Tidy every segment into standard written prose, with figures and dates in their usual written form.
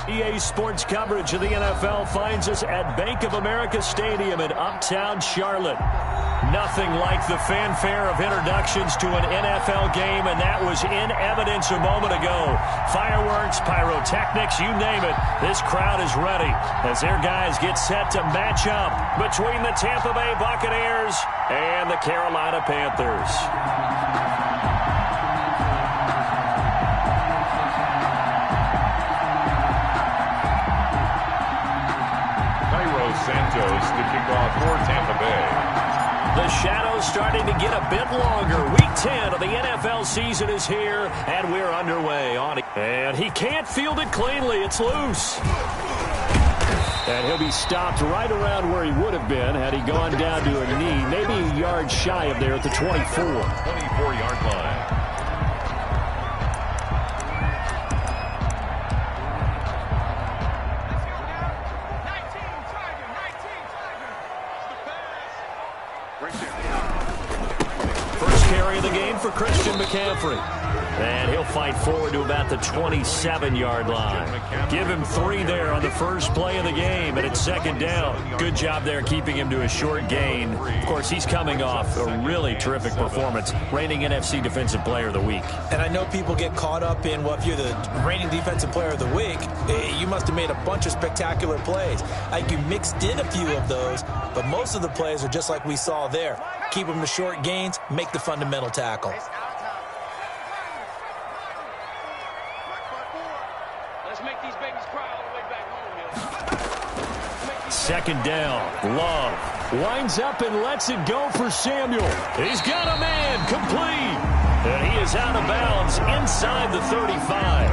EA Sports coverage of the NFL finds us at Bank of America Stadium in uptown Charlotte. Nothing like the fanfare of introductions to an NFL game, and that was in evidence a moment ago. Fireworks, pyrotechnics, you name it. This crowd is ready as their guys get set to match up between the Tampa Bay Buccaneers and the Carolina Panthers. Santos to kick off for Tampa Bay. The shadow's starting to get a bit longer. Week 10 of the NFL season is here, and we're underway on it. And he can't field it cleanly. It's loose. And he'll be stopped right around where he would have been had he gone down to a knee, maybe a yard shy of there at the 24. 24-yard line. First carry of the game for Christian McCaffrey. And he'll fight forward to about the 27-yard line. Give him 3 there on the first play of the game, and it's second down. Good job there keeping him to a short gain. Of course, he's coming off a really terrific performance, reigning NFC Defensive Player of the Week. And I know people get caught up in, well, if you're the reigning Defensive Player of the Week, you must have made a bunch of spectacular plays. Like you mixed in a few of those, but most of the plays are just like we saw there. Keep them to short gains, make the fundamental tackle. Second down. Love winds up and lets it go for Samuel. He's got a man complete. And he is out of bounds inside the 35.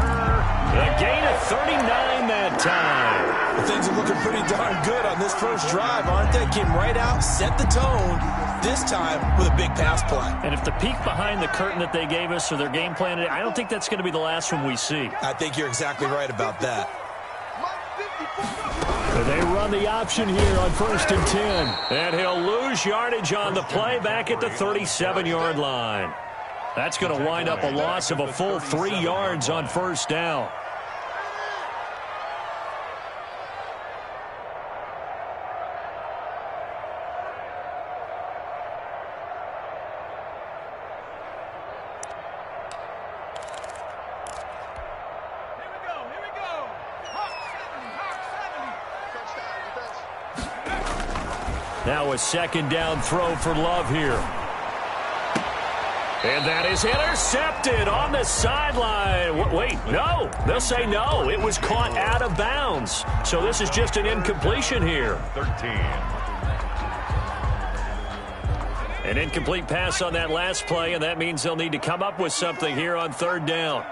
A gain of 39 that time. Well, things are looking pretty darn good on this first drive, aren't they? Came right out, set the tone, this time with a big pass play. And if the peek behind the curtain that they gave us or their game plan, I don't think that's going to be the last one we see. I think you're exactly right about that. They run the option here on 1st and 10. And he'll lose yardage on the play back at the 37-yard line. That's going to wind up a loss of a full 3 yards on first down. Now a second down throw for Love here. And that is intercepted on the sideline. Wait, no. They'll say no. It was caught out of bounds. So this is just an incompletion here. 13. An incomplete pass on that last play, and that means they'll need to come up with something here on 3rd down.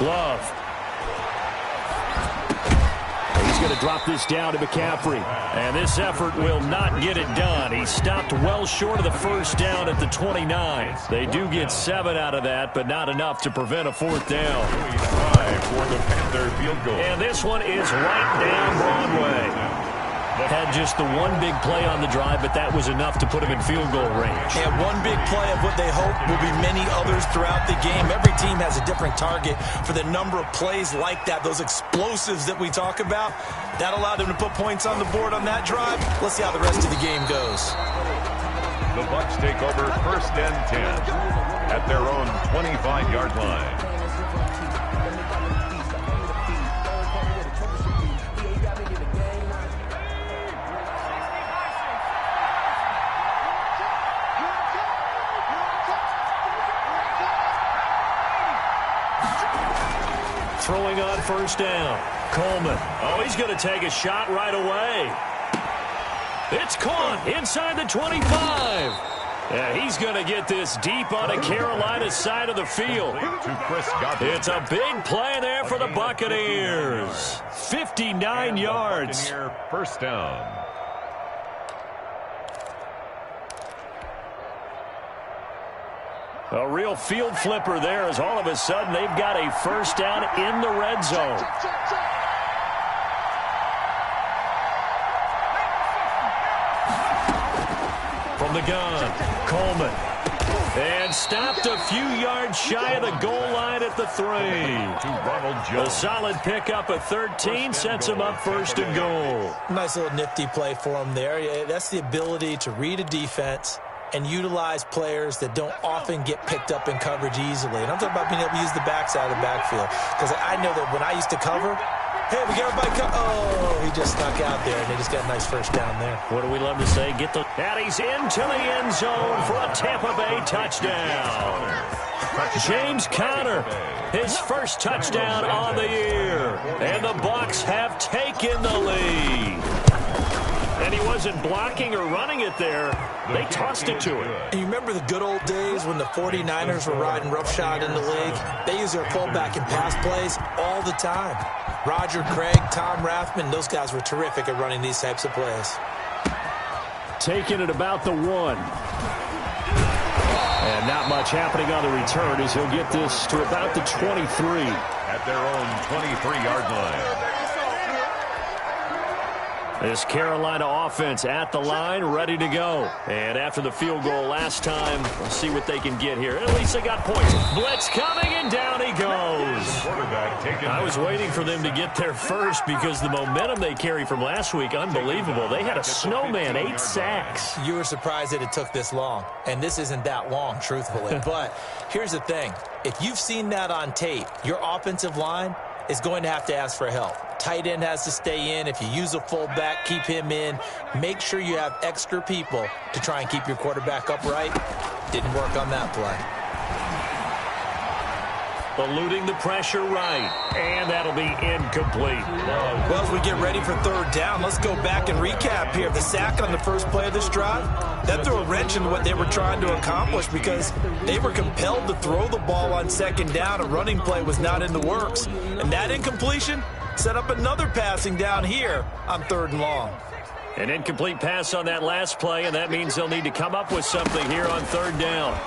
Love. He's going to drop this down to McCaffrey. And this effort will not get it done. He stopped well short of the first down at the 29. They do get 7 out of that, but not enough to prevent a 4th down. 5 for the Panther field goal. And this one is right down Broadway. Had just the one big play on the drive, but that was enough to put him in field goal range. And one big play of what they hope will be many others throughout the game. Every team has a different target for the number of plays like that, those explosives that we talk about. That allowed them to put points on the board on that drive. Let's see how the rest of the game goes. The Bucs take over 1st and 10 at their own 25-yard line. Throwing on 1st down. Coleman. Oh, he's going to take a shot right away. It's caught inside the 25. Yeah, he's going to get this deep on a Carolina side of the field. It's a big play there for the Buccaneers. 59 yards. First down. A real field flipper there as all of a sudden they've got a first down in the red zone. From the gun, Coleman. And stopped a few yards shy of the goal line at the 3. A solid pickup at 13 sets him up first and goal. Nice little nifty play for him there. That's the ability to read a defense and utilize players that don't often get picked up in coverage easily. And I'm talking about being able to use the backside of the backfield. Because I know that when I used to cover, hey, we got everybody oh, he just snuck out there, and they just got a nice first down there. What do we love to say? Get the... And he's into the end zone for a Tampa Bay touchdown. James Conner, his first touchdown on the year. And the Bucs have taken the lead. And he wasn't blocking or running it there. They tossed it to him. And you remember the good old days when the 49ers were riding roughshod in the league? They use their fullback in pass plays all the time. Roger Craig, Tom Rathman, those guys were terrific at running these types of plays. Taking it about the 1. And not much happening on the return as he'll get this to about the 23. At their own 23-yard line. This Carolina offense at the line, ready to go. And after the field goal last time, we'll see what they can get here. At least they got points. Blitz coming, and down he goes. I was waiting for them to get there first because the momentum they carry from last week, unbelievable. They had a snowman, 8 sacks. You were surprised that it took this long. And this isn't that long, truthfully. But here's the thing. If you've seen that on tape, your offensive line is going to have to ask for help. Tight end has to stay in. If you use a fullback, keep him in. Make sure you have extra people to try and keep your quarterback upright. Didn't work on that play. Eluding the pressure right. And that'll be incomplete. Well, as we get ready for third down, let's go back and recap here. The sack on the first play of this drive, that threw a wrench into what they were trying to accomplish because they were compelled to throw the ball on second down. A running play was not in the works. And that incompletion set up another passing down here on 3rd and long. An incomplete pass on that last play, and that means they'll need to come up with something here on 3rd down.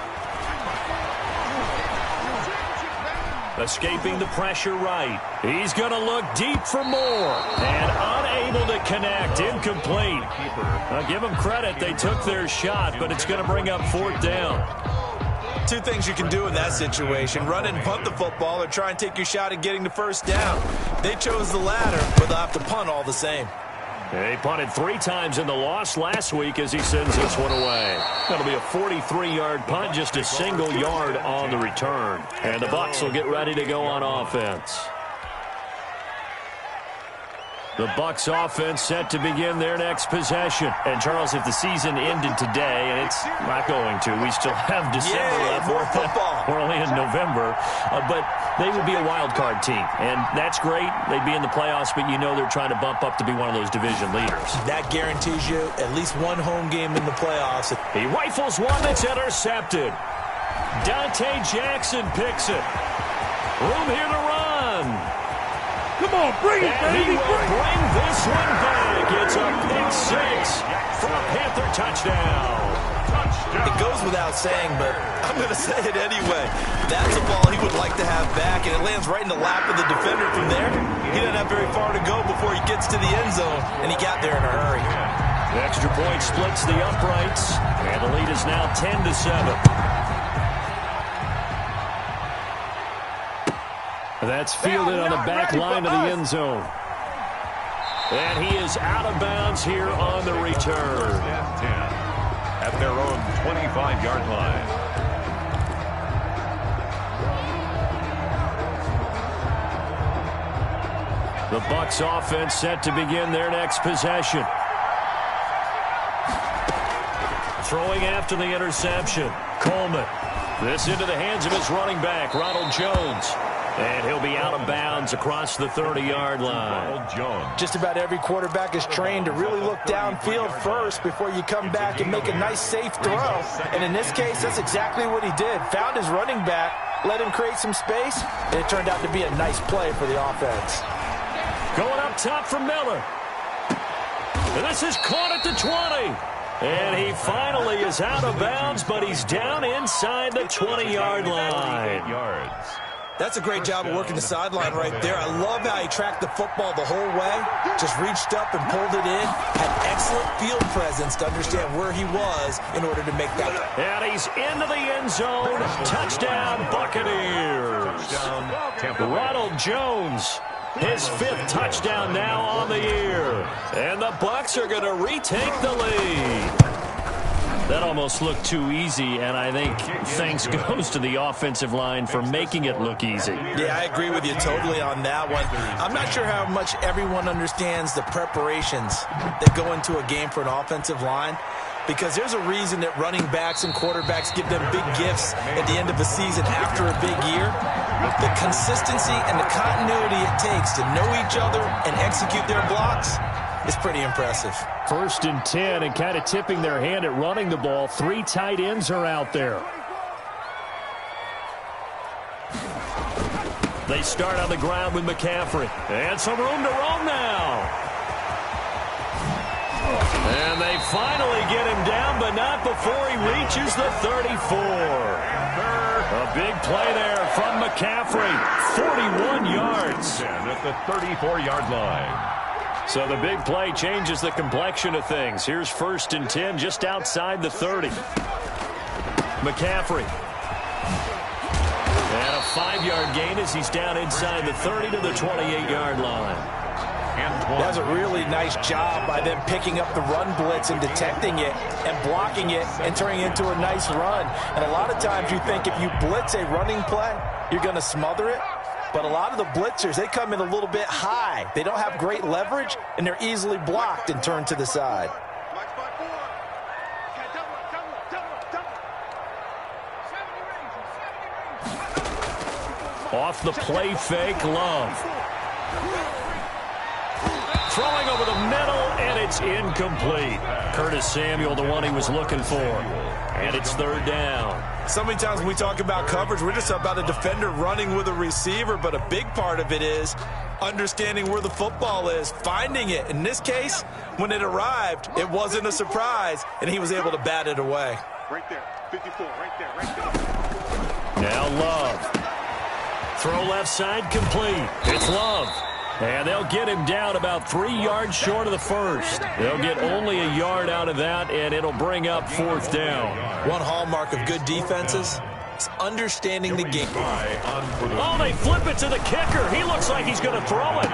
Escaping the pressure right. He's going to look deep for more. And unable to connect. Incomplete. I'll give them credit. They took their shot, but it's going to bring up 4th down. 2 things you can do in that situation. Run and punt the football or try and take your shot at getting the first down. They chose the latter, but they'll have to punt all the same. He punted 3 times in the loss last week as he sends this one away. That'll be a 43-yard punt, just a single yard on the return. And the Bucs will get ready to go on offense. The Bucs offense set to begin their next possession. And, Charles, if the season ended today, and it's not going to, we still have December left. More football. We're only in November. But they would be a wild card team. And that's great. They'd be in the playoffs, but you know they're trying to bump up to be one of those division leaders. That guarantees you at least one home game in the playoffs. He rifles one that's intercepted. Dante Jackson picks it. Room here to run. Come on, bring it, baby. He will bring this one back. It's a pick 6 for a Panther touchdown. It goes without saying, but I'm going to say it anyway. That's a ball he would like to have back, and it lands right in the lap of the defender from there. He doesn't have very far to go before he gets to the end zone, and he got there in a hurry. The extra point splits the uprights, and the lead is now 10-7. That's fielded on the back line of the end zone. And he is out of bounds here on the return. 10 at their own 25-yard line. The Bucs offense set to begin their next possession. Throwing after the interception. Coleman. This into the hands of his running back, Ronald Jones. And he'll be out of bounds across the 30-yard line. Just about every quarterback is trained to really look downfield first before you come back and make a nice, safe throw. And in this case, that's exactly what he did. Found his running back, let him create some space, and it turned out to be a nice play for the offense. Going up top for Miller. And this is caught at the 20. And he finally is out of bounds, but he's down inside the 20-yard line. 8 yards. That's a great job of working the sideline right there. I love how he tracked the football the whole way, just reached up and pulled it in, had excellent field presence to understand where he was in order to make that. And he's into the end zone. Touchdown, Buccaneers. Ronald Jones, his 5th touchdown now on the year. And the Bucs are going to retake the lead. That almost looked too easy, and I think thanks goes to the offensive line for making it look easy. Yeah, I agree with you totally on that one. I'm not sure how much everyone understands the preparations that go into a game for an offensive line, because there's a reason that running backs and quarterbacks give them big gifts at the end of a season after a big year. The consistency and the continuity it takes to know each other and execute their blocks is pretty impressive. 1st and 10, and kind of tipping their hand at running the ball. 3 tight ends are out there. They start on the ground with McCaffrey. And some room to roam now. And they finally get him down, but not before he reaches the 34. A big play there from McCaffrey. 41 yards. And at the 34-yard line. So the big play changes the complexion of things. Here's 1st and 10 just outside the 30. McCaffrey. And a 5-yard gain as he's down inside the 30 to the 28-yard line. That's a really nice job by them picking up the run blitz and detecting it and blocking it and turning it into a nice run. And a lot of times you think if you blitz a running play, you're going to smother it. But a lot of the blitzers, they come in a little bit high. They don't have great leverage, and they're easily blocked and turned to the side. Off the play fake, Love. Throwing over the middle, and it's incomplete. Curtis Samuel, the one he was looking for. And it's 3rd down. So many times when we talk about coverage, we're just about a defender running with a receiver, but a big part of it is understanding where the football is, finding it. In this case, when it arrived, it wasn't a surprise, and he was able to bat it away. Right there, 54, right there. Now Love. Throw left side complete. It's Love. And they'll get him down about 3 yards short of the 1st. They'll get only a yard out of that, and it'll bring up 4th down. One hallmark of good defenses is understanding the game. Oh, they flip it to the kicker. He looks like he's going to throw it.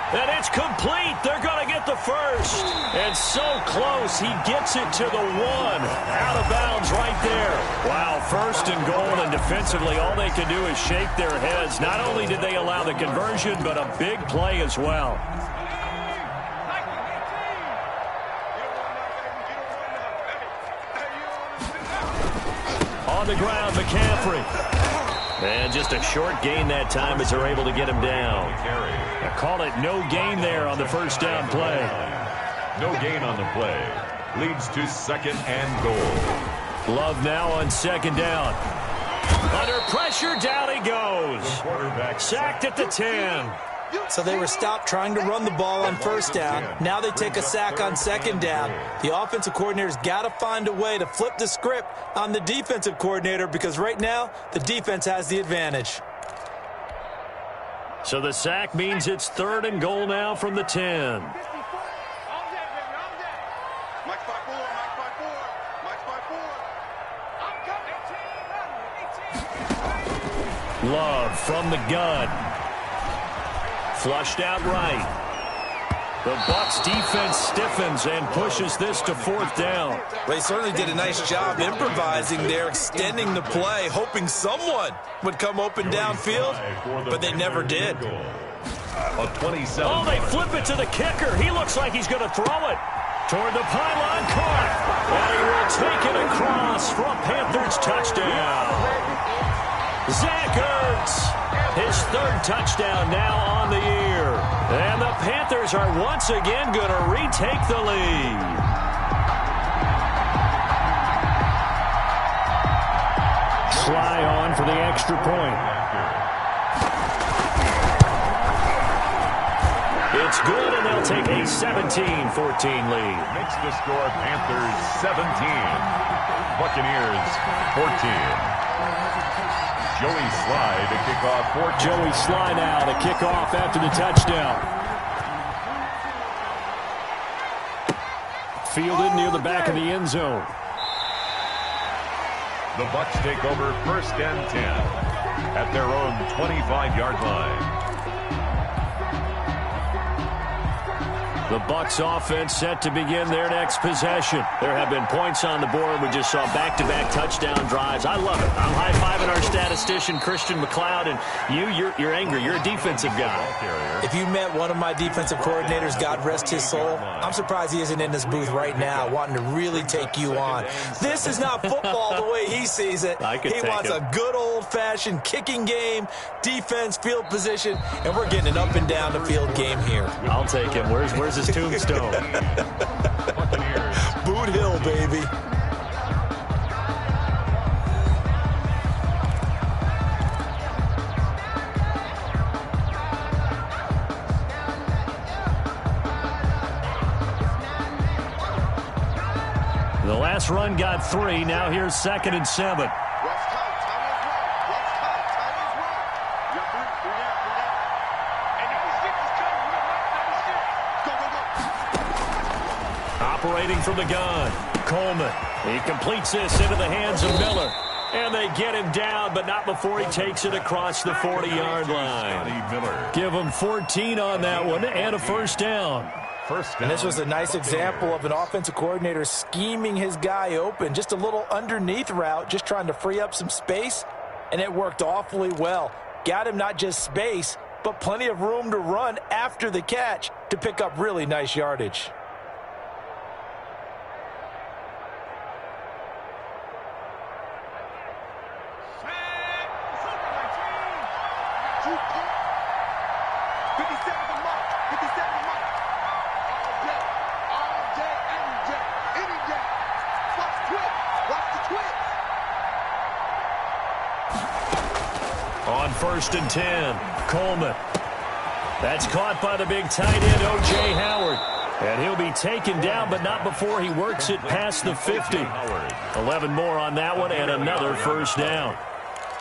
And it's complete. They're going to get the 1st. And so close, he gets it to the 1. Out of bounds right there. Wow, 1st and goal, and defensively all they can do is shake their heads. Not only did they allow the conversion, but a big play as well. On the ground, McCaffrey. And just a short gain that time as they're able to get him down. I call it no gain there on the 1st down play. No gain on the play. Leads to 2nd and goal. Love now on 2nd down. Under pressure, down he goes. Sacked at the 10. So they were stopped trying to run the ball on 1st down. Now they take a sack on 2nd down. The offensive coordinator's got to find a way to flip the script on the defensive coordinator, because right now the defense has the advantage. So the sack means it's 3rd and goal now from the 10. Love from the gun. Flushed out right. The Bucs defense stiffens and pushes this to 4th down. They certainly did a nice job improvising there, extending the play, hoping someone would come open downfield, but they never did. Oh, they flip it to the kicker. He looks like he's going to throw it. Toward the pylon, caught. And he will take it across for a Panthers touchdown. Zach Ertz, his 3rd touchdown now on the year. And the Panthers are once again going to retake the lead. Try on for the extra point. It's good, and they'll take a 17-14 lead. Makes the score Panthers 17, Buccaneers 14. Joey Sly to kick off for Joey Sly now to kick off after the touchdown. Fielded near the back of the end zone. The Bucs take over 1st and 10 at their own 25-yard line. The Bucs offense set to begin their next possession. There have been points on the board. We just saw back-to-back touchdown drives. I love it. I'm high-fiving our statistician, Christian McLeod, and you're angry. You're a defensive guy. If you met one of my defensive coordinators, God rest his soul, I'm surprised he isn't in this booth right now wanting to really take you on. This is not football the way he sees it. He wants a good old-fashioned kicking game, defense, field position, and we're getting an up-and-down-the-field game here. I'll take him. Where's his tombstone? Buccaneers. Boot Hill, baby. The last run got 3. Now here's 2nd and 7. Operating from the gun, Coleman. He completes this into the hands of Miller. And they get him down, but not before he takes it across the 40-yard line. Give him 14 on that one and a first down. And this was a nice example of an offensive coordinator scheming his guy open. Just a little underneath route, just trying to free up some space. And it worked awfully well. Got him not just space, but plenty of room to run after the catch to pick up really nice yardage. On 1st and 10, Coleman. That's caught by the big tight end, O.J. Howard. And he'll be taken down, but not before he works it past the 50. 11 more on that one and another first down.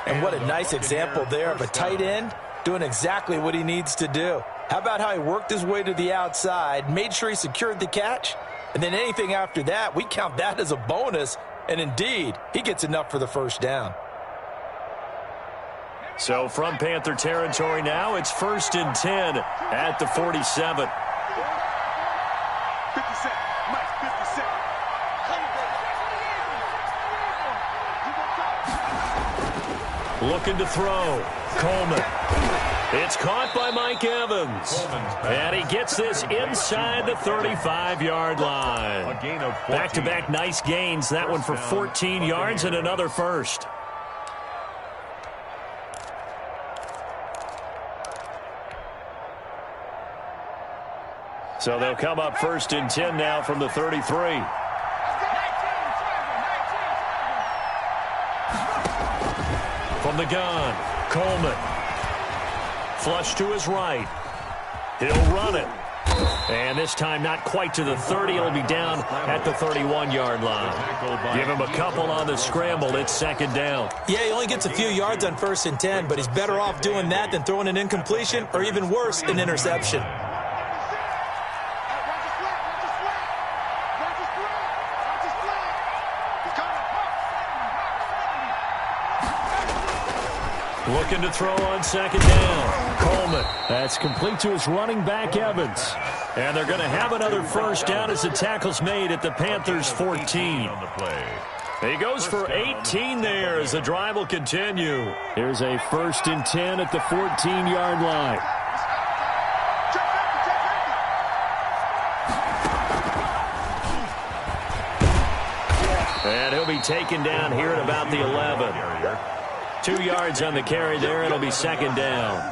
And what a nice example there of a tight end doing exactly what he needs to do. How about how he worked his way to the outside, made sure he secured the catch, and then anything after that, we count that as a bonus. And indeed, he gets enough for the first down. So from Panther territory now, it's 1st and 10 at the 47. 57. Mike, 57. Looking to throw. Coleman. It's caught by Mike Evans. And he gets this inside the 35-yard line. A gain of 14. Back-to-back nice gains. That one for 14 yards and another first. So they'll come up 1st and 10 now from the 33. From the gun, Coleman. Flush to his right. He'll run it. And this time not quite to the 30. He'll be down at the 31-yard line. Give him a couple on the scramble. It's 2nd down. Yeah, he only gets a few yards on 1st and 10, but he's better off doing that than throwing an incompletion or even worse, an interception. Looking to throw on 2nd down. Coleman. That's complete to his running back, Evans. And they're going to have another first down as the tackle's made at the Panthers' 14. On the play. He goes for 18 there as the drive will continue. Here's a 1st and 10 at the 14-yard line. And he'll be taken down here at about the 11. 2 yards on the carry there. It'll be 2nd down.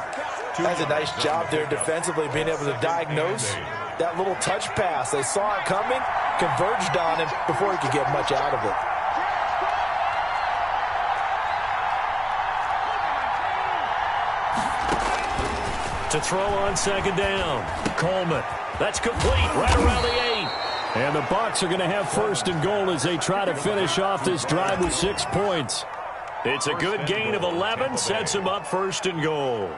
That's a nice job there defensively, being able to diagnose that little touch pass. They saw it coming, converged on him before he could get much out of it. To throw on 2nd down, Coleman. That's complete right around the 8. And the Bucs are going to have 1st and goal as they try to finish off this drive with 6 points. It's a good gain of 11, sets him up 1st and goal.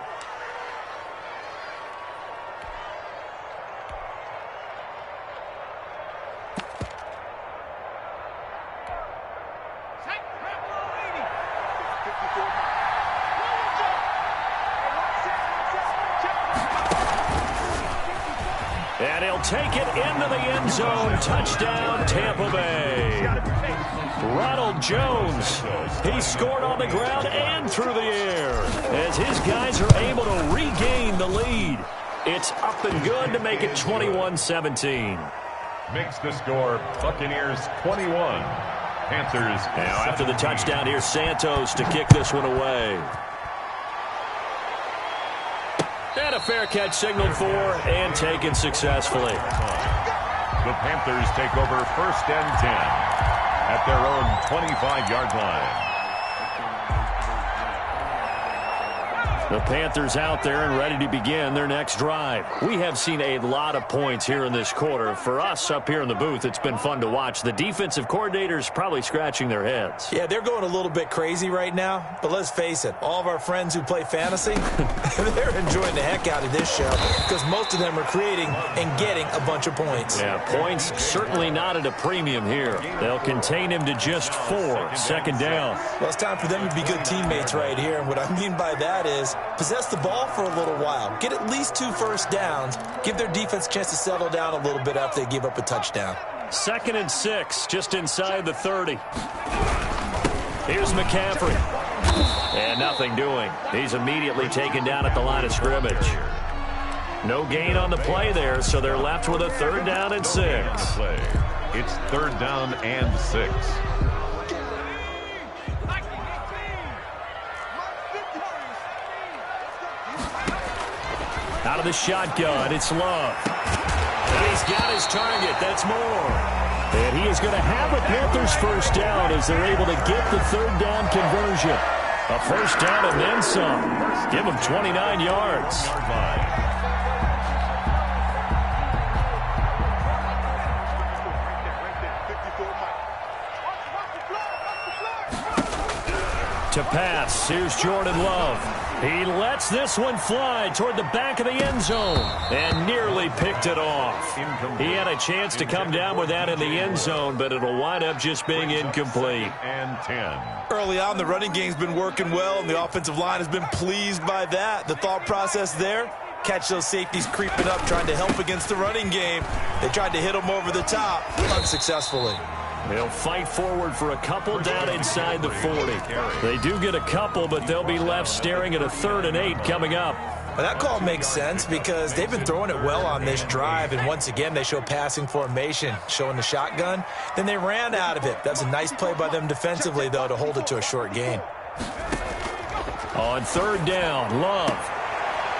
And he'll take it into the end zone. Touchdown, Tampa Bay. Ronald Jones, he scored on the ground and through the air as his guys are able to regain the lead. It's up and good to make it 21-17. Makes the score Buccaneers 21. Panthers. Now after the touchdown, here's Santos to kick this one away. And a fair catch signaled for and taken successfully. The Panthers take over 1st and 10 at their own 25-yard line. The Panthers out there and ready to begin their next drive. We have seen a lot of points here in this quarter. For us up here in the booth, it's been fun to watch. The defensive coordinators probably scratching their heads. Yeah, they're going a little bit crazy right now. But let's face it, all of our friends who play fantasy, they're enjoying the heck out of this show because most of them are creating and getting a bunch of points. Yeah, points certainly not at a premium here. They'll contain him to just 4. 2nd down. Well, it's time for them to be good teammates right here. And what I mean by that is possess the ball for a little while. Get at least 2 first downs. Give their defense a chance to settle down a little bit after they give up a touchdown. 2nd and 6, just inside the 30. Here's McCaffrey. And nothing doing. He's immediately taken down at the line of scrimmage. No gain on the play there, so they're left with a 3rd down and 6. It's 3rd down and 6. Out of the shotgun, it's Love. And he's got his target. That's Moore. And he is going to have a Panthers 1st down as they're able to get the 3rd down conversion. A 1st down and then some. Give him 29 yards. To pass, here's Jordan Love. He lets this one fly toward the back of the end zone and nearly picked it off. He had a chance to come down with that in the end zone, but it'll wind up just being incomplete. And 10. Early on, the running game's been working well, and the offensive line has been pleased by that. The thought process there, catch those safeties creeping up, trying to help against the running game. They tried to hit them over the top, unsuccessfully. They'll fight forward for a couple down inside the 40. They do get a couple, but they'll be left staring at a 3rd and 8 coming up. Well, that call makes sense because they've been throwing it well on this drive, and once again they show passing formation, showing the shotgun. Then they ran out of it. That's a nice play by them defensively, though, to hold it to a short gain. On 3rd down, Love.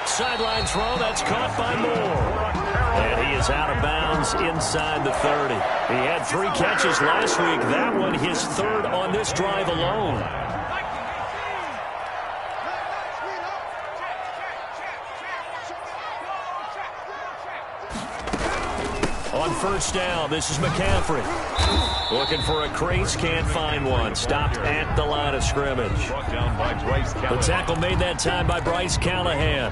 Sideline throw, that's caught by Moore. And he is out of bounds inside the 30. He had 3 catches last week. That one his 3rd on this drive alone. On 1st down, this is McCaffrey. Looking for a crease, can't find one. Stopped at the line of scrimmage. The tackle made that time by Bryce Callahan.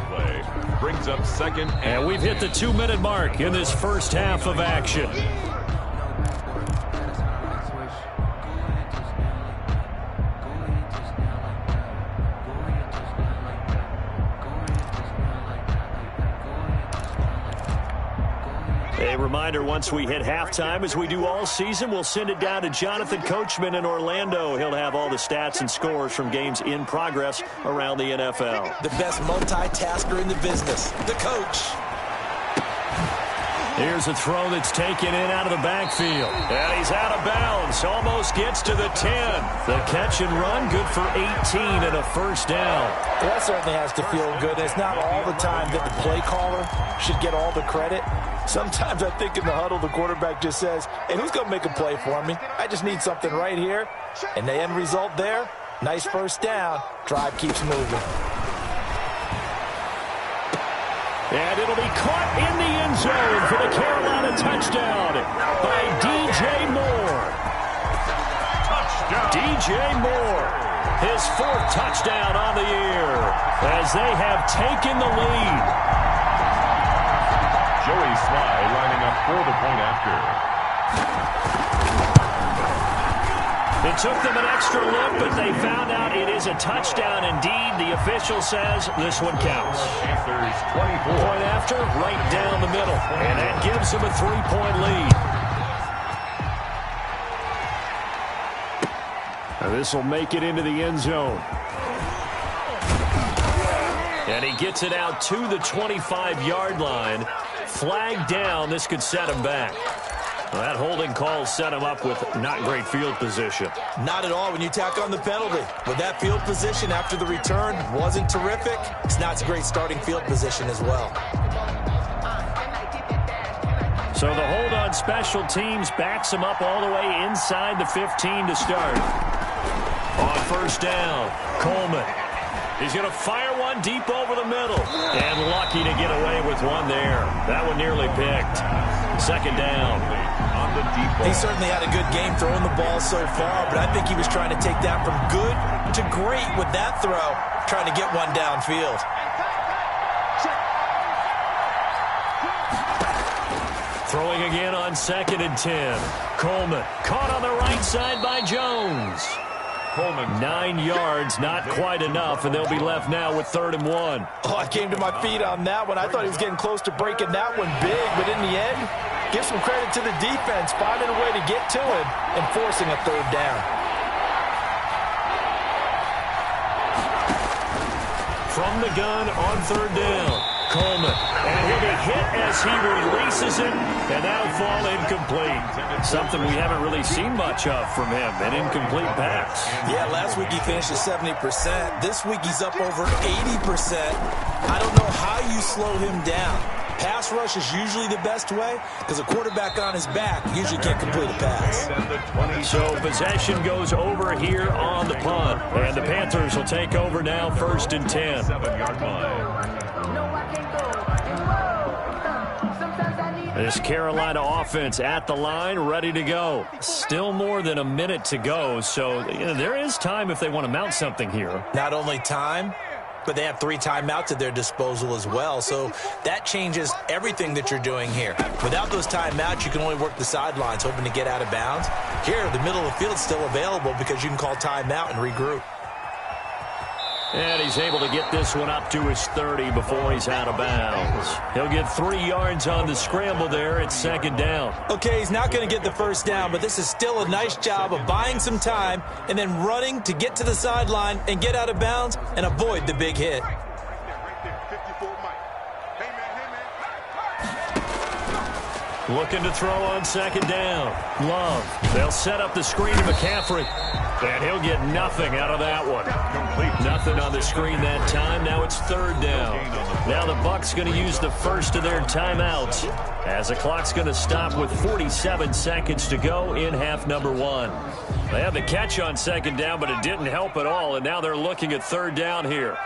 Brings up 2nd. And we've hit the 2-minute mark in this first half of action. A reminder, once we hit halftime, as we do all season, we'll send it down to Jonathan Coachman in Orlando. He'll have all the stats and scores from games in progress around the NFL. The best multitasker in the business, the coach. Here's a throw that's taken in out of the backfield. And he's out of bounds. Almost gets to the 10. The catch and run, good for 18 and a 1st down. Well, that certainly has to feel good. It's not all the time that the play caller should get all the credit. Sometimes I think in the huddle, the quarterback just says, hey, who's going to make a play for me? I just need something right here. And the end result there, nice 1st down. Drive keeps moving. And it'll be caught in the end zone for the Carolina touchdown by DJ Moore. Touchdown. DJ Moore. His 4th touchdown on the year as they have taken the lead. Joey Sly lining up for the point after. It took them an extra look, but they found out it is a touchdown indeed. The official says this one counts. Panthers 24. Point after, right down the middle. And that gives them a 3-point lead. This will make it into the end zone. And he gets it out to the 25-yard line. Flag down. This could set him back. Well, that holding call set him up with not great field position. Not at all when you tack on the penalty. With that field position after the return wasn't terrific. It's not a great starting field position as well. So the hold on special teams backs him up all the way inside the 15 to start. On first down, Coleman. He's going to fire one deep over the middle. And lucky to get away with one there. That one nearly picked. Second down. On the deep ball. He certainly had a good game throwing the ball so far, but I think he was trying to take that from good to great with that throw, trying to get one downfield. Throwing again on 2nd and 10. Coleman caught on the right side by Jones. Coleman. 9 yards, not quite enough, and they'll be left now with 3rd and 1. Oh, I came to my feet on that one. I thought he was getting close to breaking that one big, but in the end, give some credit to the defense, finding a way to get to him and forcing a 3rd down. From the gun on 3rd down, Coleman. And he'll be hit as he releases it, and that'll fall incomplete. Something we haven't really seen much of from him, an incomplete pass. Yeah, last week he finished at 70%. This week he's up over 80%. I don't know how you slow him down. Pass rush is usually the best way because a quarterback on his back usually can't complete a pass. So possession goes over here on the punt, and the Panthers will take over now 1st and 10. 7-yard line. This Carolina offense at the line, ready to go. Still more than a minute to go, so there is time if they want to mount something here. Not only time, but they have 3 timeouts at their disposal as well, so that changes everything that you're doing here. Without those timeouts, you can only work the sidelines, hoping to get out of bounds. Here, the middle of the field is still available because you can call timeout and regroup. And he's able to get this one up to his 30 before he's out of bounds. He'll get 3 yards on the scramble there at 2nd down. Okay, he's not going to get the 1st down, but this is still a nice job of buying some time and then running to get to the sideline and get out of bounds and avoid the big hit. Looking to throw on 2nd down. Love. They'll set up the screen to McCaffrey. And he'll get nothing out of that one. Nothing on the screen that time. Now it's 3rd down. Now the Bucs going to use the first of their timeouts as the clock's going to stop with 47 seconds to go in half number 1. They had the catch on 2nd down, but it didn't help at all, and now they're looking at 3rd down here.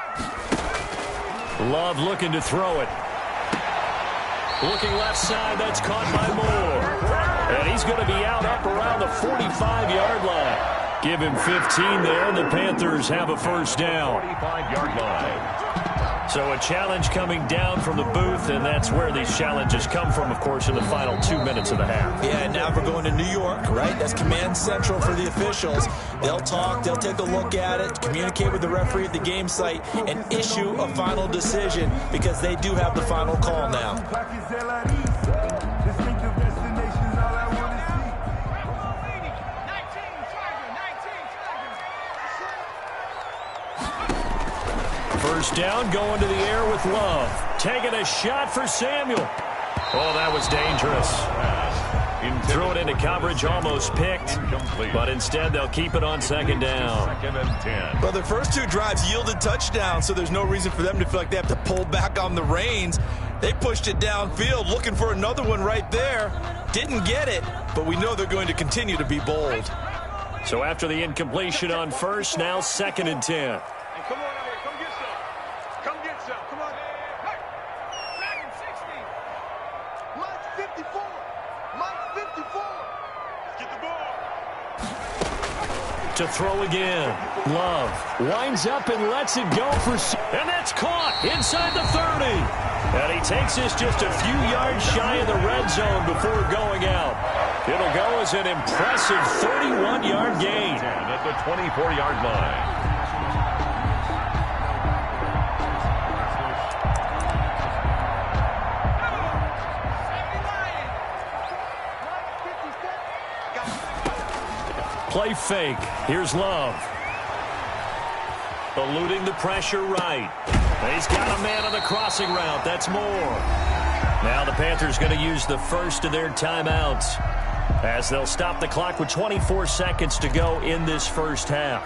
Love looking to throw it. Looking left side, that's caught by Moore. And he's going to be out up around the 45-yard line. Give him 15 there, and the Panthers have a 1st down. 45-yard line. So a challenge coming down from the booth, and that's where these challenges come from, of course, in the final 2 minutes of the half. Yeah, and now we're going to New York, right? That's command central for the officials. They'll talk, they'll take a look at it, communicate with the referee at the game site, and issue a final decision because they do have the final call now. First down, going to the air with Love. Taking a shot for Samuel. Oh, that was dangerous. Threw it into coverage, almost picked. But instead, they'll keep it on 2nd down. 2nd and 10. Well, their first 2 drives yielded touchdowns, so there's no reason for them to feel like they have to pull back on the reins. They pushed it downfield, looking for another one right there. Didn't get it, but we know they're going to continue to be bold. So after the incompletion on first, now 2nd and 10. Come on out here. Come get some. Come get some. Come on. Hey. Back in 60. Mike 54. Mike 54. Let's get the ball. to throw again. Love winds up and lets it go for... And that's caught inside the 30. And he takes this just a few yards shy of the red zone before going out. It'll go as an impressive 31-yard gain. At the 24-yard line. Play fake. Here's Love. Eluding the pressure right. He's got a man on the crossing route. That's Moore. Now the Panthers going to use the first of their timeouts as they'll stop the clock with 24 seconds to go in this first half.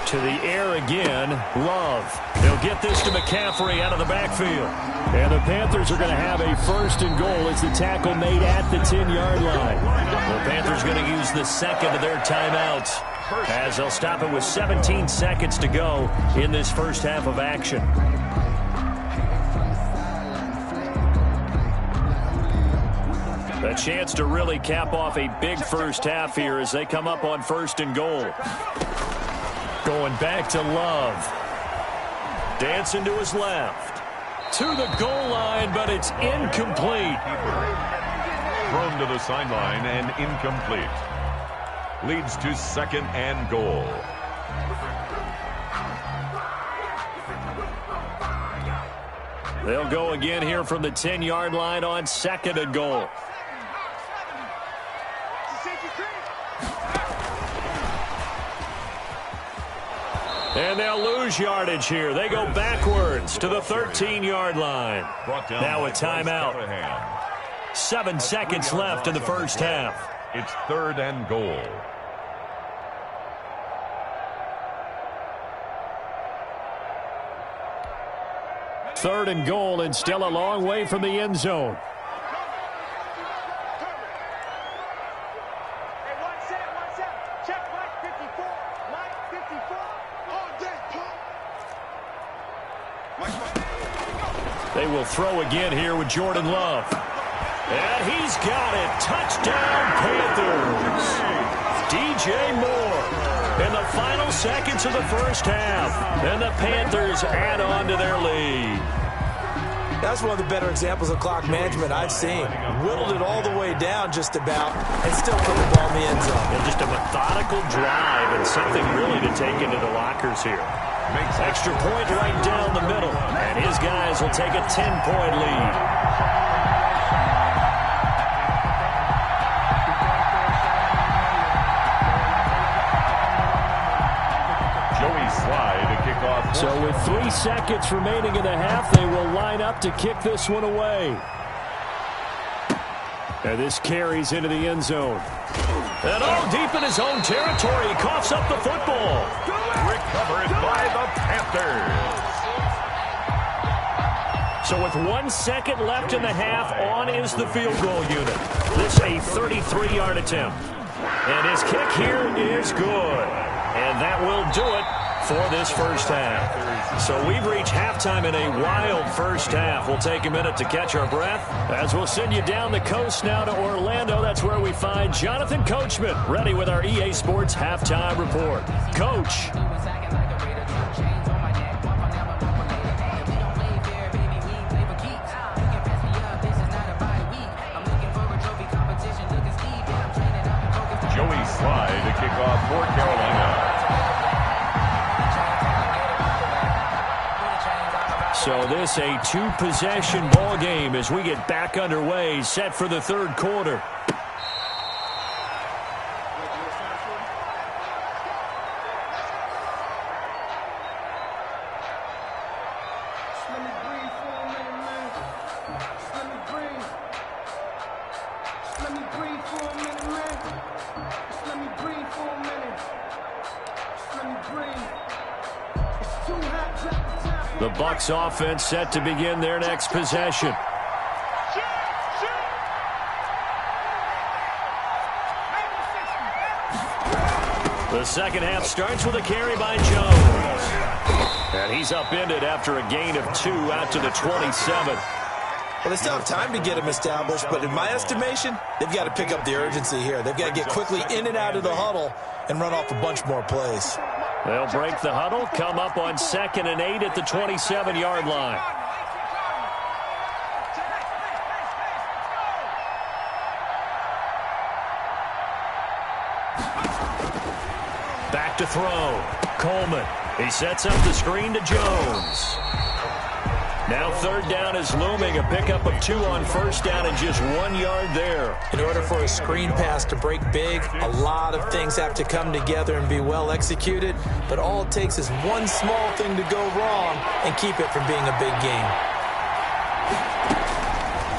To the air again, Love. They'll get this to McCaffrey out of the backfield. And the Panthers are going to have a first and goal as the tackle made at the 10-yard line. The Panthers going to use the second of their timeouts as they'll stop it with 17 seconds to go in this first half of action. A chance to really cap off a big first half here as they come up on first and goal. Going back to Love. Dancing to his left. To the goal line, but it's incomplete. Thrown to the sideline and incomplete. Leads to second and goal. They'll go again here from the 10-yard line on second and goal. And they'll lose yardage here. They go backwards to the 13-yard line. Now a timeout. 7 seconds left in the first half. It's third and goal. Third and goal and still a long way from the end zone. They will throw again here with Jordan Love. And he's got it. Touchdown, Panthers. DJ Moore in the final seconds of the first half. And the Panthers add on to their lead. That's one of the better examples of clock management I've seen. Whittled it all the way down just about and still put the ball in the end zone. And just a methodical drive and something really to take into the lockers here. Makes extra point right down the middle. And his guys will take a 10-point lead. Joey Sly to kick off. So with 3 seconds remaining in the half, they will line up to kick this one away. And this carries into the end zone. And deep in his own territory, he coughs up the football. Recovered by the Panthers. So with 1 second left in the half, on is the field goal unit. This a 33-yard attempt. And his kick here is good. And that will do it for this first half. So we've reached halftime in a wild first half. We'll take a minute to catch our breath as we'll send you down the coast now to Orlando. That's where we find Jonathan Coachman ready with our EA Sports Halftime Report. Coach. Joey Sly to kick off for Carolina. So this a two-possession ball game as we get back underway, set for the third quarter. The Bucs offense set to begin their next possession. The second half starts with a carry by Jones. And he's upended after a gain of 2 out to the 27. Well, they still have time to get him established, but in my estimation, they've got to pick up the urgency here. They've got to get quickly in and out of the huddle and run off a bunch more plays. They'll break the huddle, come up on 2nd and 8 at the 27-yard line. Back to throw. Coleman. He sets up the screen to Jones. Now 3rd down is looming. A pickup of 2 on 1st down and just 1 yard there. In order for a screen pass to break big, a lot of things have to come together and be well executed. But all it takes is one small thing to go wrong and keep it from being a big game.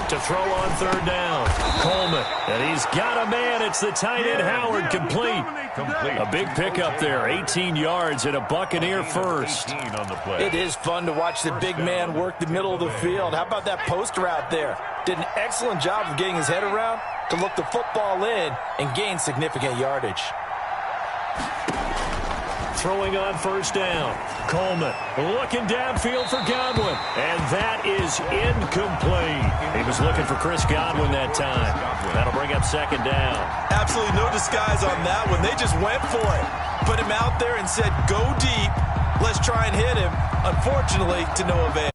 To throw on 3rd down. Coleman. And he's got a man. It's the tight end Howard, complete. A big pickup there. 18 yards and a Buccaneer first. On the play. It is fun to watch the big man work the middle of the field. How about that post route there? Did an excellent job of getting his head around to look the football in and gain significant yardage. Throwing on 1st down. Coleman looking downfield for Godwin. And that is incomplete. He was looking for Chris Godwin that time. That'll bring up 2nd down. Absolutely no disguise on that one. They just went for it. Put him out there and said, go deep. Let's try and hit him. Unfortunately, to no avail.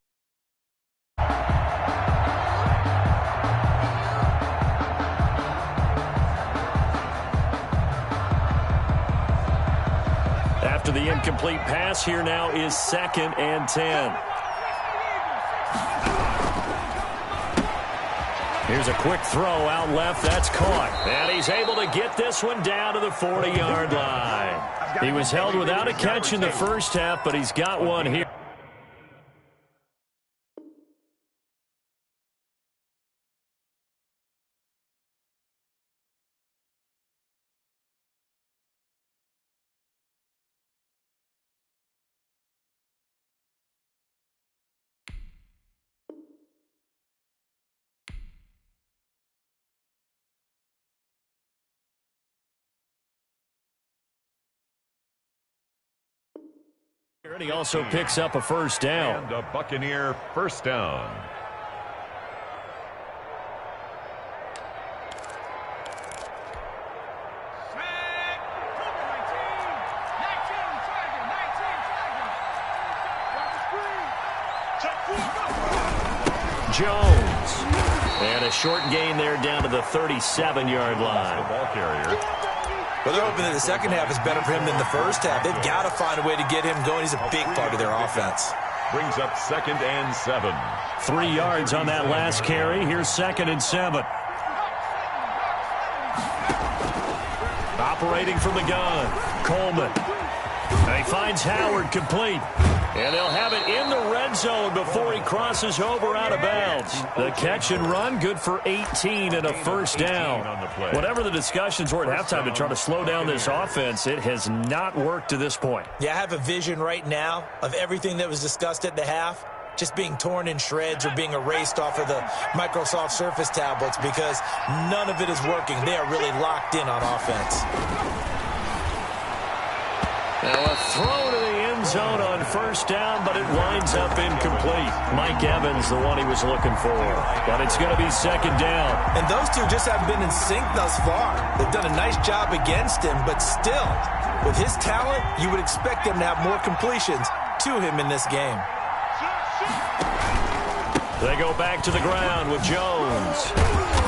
After the incomplete pass, here now is 2nd and 10. Here's a quick throw out left. That's caught. And he's able to get this one down to the 40-yard line. He was held without a catch in the first half, but he's got one here. And he also picks up a 1st down. And a Buccaneer 1st down. Jones. And a short gain there down to the 37-yard line. The ball carrier. Well, they're hoping that the second half is better for him than the first half. They've got to find a way to get him going. He's a big part of their offense. Brings up 2nd and 7. 3 yards on that last carry. Here's 2nd and 7. Operating from the gun. Coleman. And he finds Howard, complete. And they'll have it in the red zone before he crosses over out of bounds. The catch and run, good for 18 and a 1st down. Whatever the discussions were at halftime to try to slow down this offense, it has not worked to this point. Yeah, I have a vision right now of everything that was discussed at the half just being torn in shreds or being erased off of the Microsoft Surface tablets because none of it is working. They are really locked in on offense. Now a throw to the end zone on 1st down, but it winds up incomplete. Mike Evans, the one he was looking for. But it's going to be 2nd down. And those two just haven't been in sync thus far. They've done a nice job against him, but still, with his talent, you would expect them to have more completions to him in this game. They go back to the ground with Jones.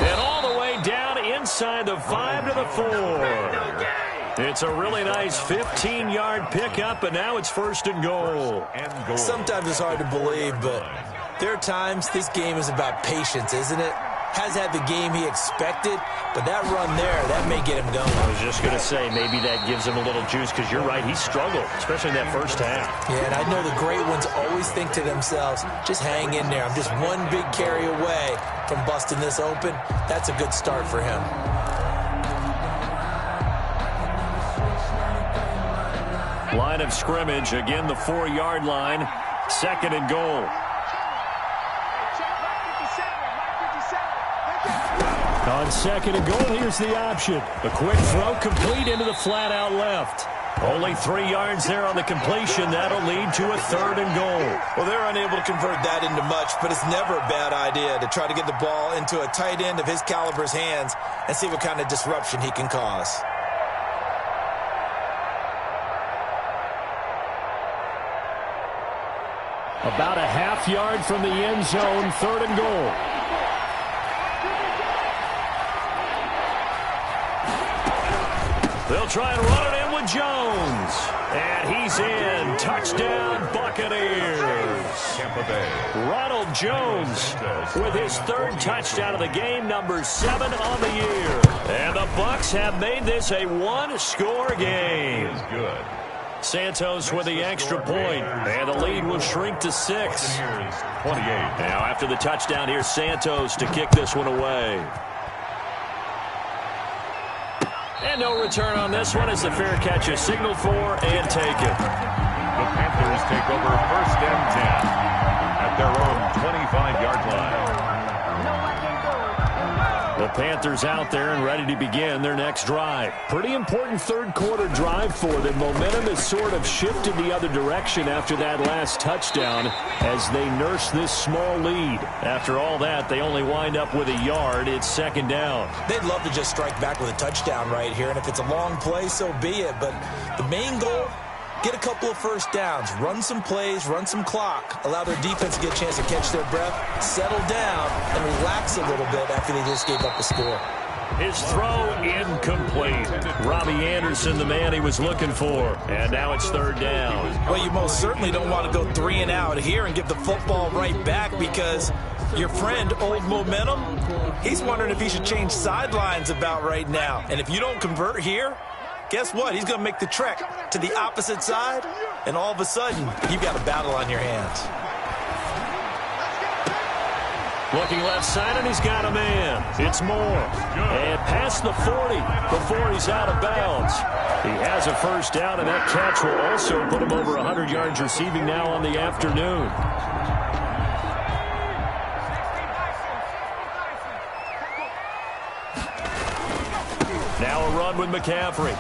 And all the way down inside the 5 to the 4. It's a really nice 15-yard pickup, and now it's 1st and goal. Sometimes it's hard to believe, but there are times this game is about patience, isn't it? Has had the game he expected, but that run there, that may get him going. I was just going to say, maybe that gives him a little juice, because you're right, he struggled, especially in that first half. Yeah, and I know the great ones always think to themselves, just hang in there. I'm just one big carry away from busting this open. That's a good start for him. Line of scrimmage, again the 4-yard line, 2nd and goal. On 2nd and goal, here's the option. A quick throw complete into the flat out left. Only 3 yards there on the completion. That'll lead to a 3rd and goal. Well, they're unable to convert that into much, but it's never a bad idea to try to get the ball into a tight end of his caliber's hands and see what kind of disruption he can cause. About a half yard from the end zone, 3rd and goal. They'll try and run it in with Jones. And he's in. Touchdown, Buccaneers. Tampa Bay. Ronald Jones with his 3rd touchdown of the game, number 7 on the year. And the Bucs have made this a 1-score game. Is good. Santos with the extra point, and the lead will shrink to 6. Buccaneers 28. Now after the touchdown, here's Santos to kick this one away. And no return on this one as the fair catch is signaled for and taken. The Panthers take over 1st and 10 at their own 25-yard line. The Panthers out there and ready to begin their next drive. Pretty important 3rd quarter drive for them. Momentum has sort of shifted the other direction after that last touchdown as they nurse this small lead. After all that, they only wind up with a yard. It's 2nd down. They'd love to just strike back with a touchdown right here, and if it's a long play, so be it. But the main goal, get a couple of 1st downs, run some plays, run some clock, allow their defense to get a chance to catch their breath, settle down, and relax a little bit after they just gave up a score. His throw incomplete. Robbie Anderson, the man he was looking for. And now it's 3rd down. Well, you most certainly don't want to go 3 and out here and give the football right back because your friend, Old Momentum, he's wondering if he should change sidelines about right now. And if you don't convert here, guess what? He's going to make the trek to the opposite side, and all of a sudden, you've got a battle on your hands. Looking left side, and he's got a man. It's Moore. And past the 40 before he's out of bounds. He has a 1st down, and that catch will also put him over 100 yards receiving now on the afternoon. Now a run with McCaffrey.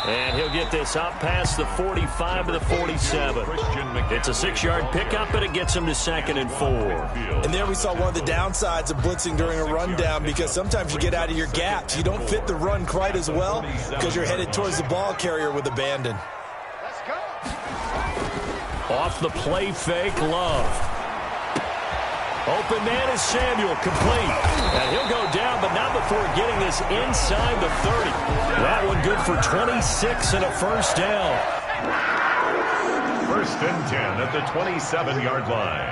And he'll get this up past the 45 to the 47. It's a 6-yard pickup, but it gets him to 2nd and 4. And there we saw one of the downsides of blitzing during a rundown because sometimes you get out of your gaps. You don't fit the run quite as well because you're headed towards the ball carrier with abandon. Off the play fake, Love. Open man is Samuel, complete. And he'll go down, but not before getting this inside the 30. That one good for 26 and a 1st down. 1st and 10 at the 27-yard line.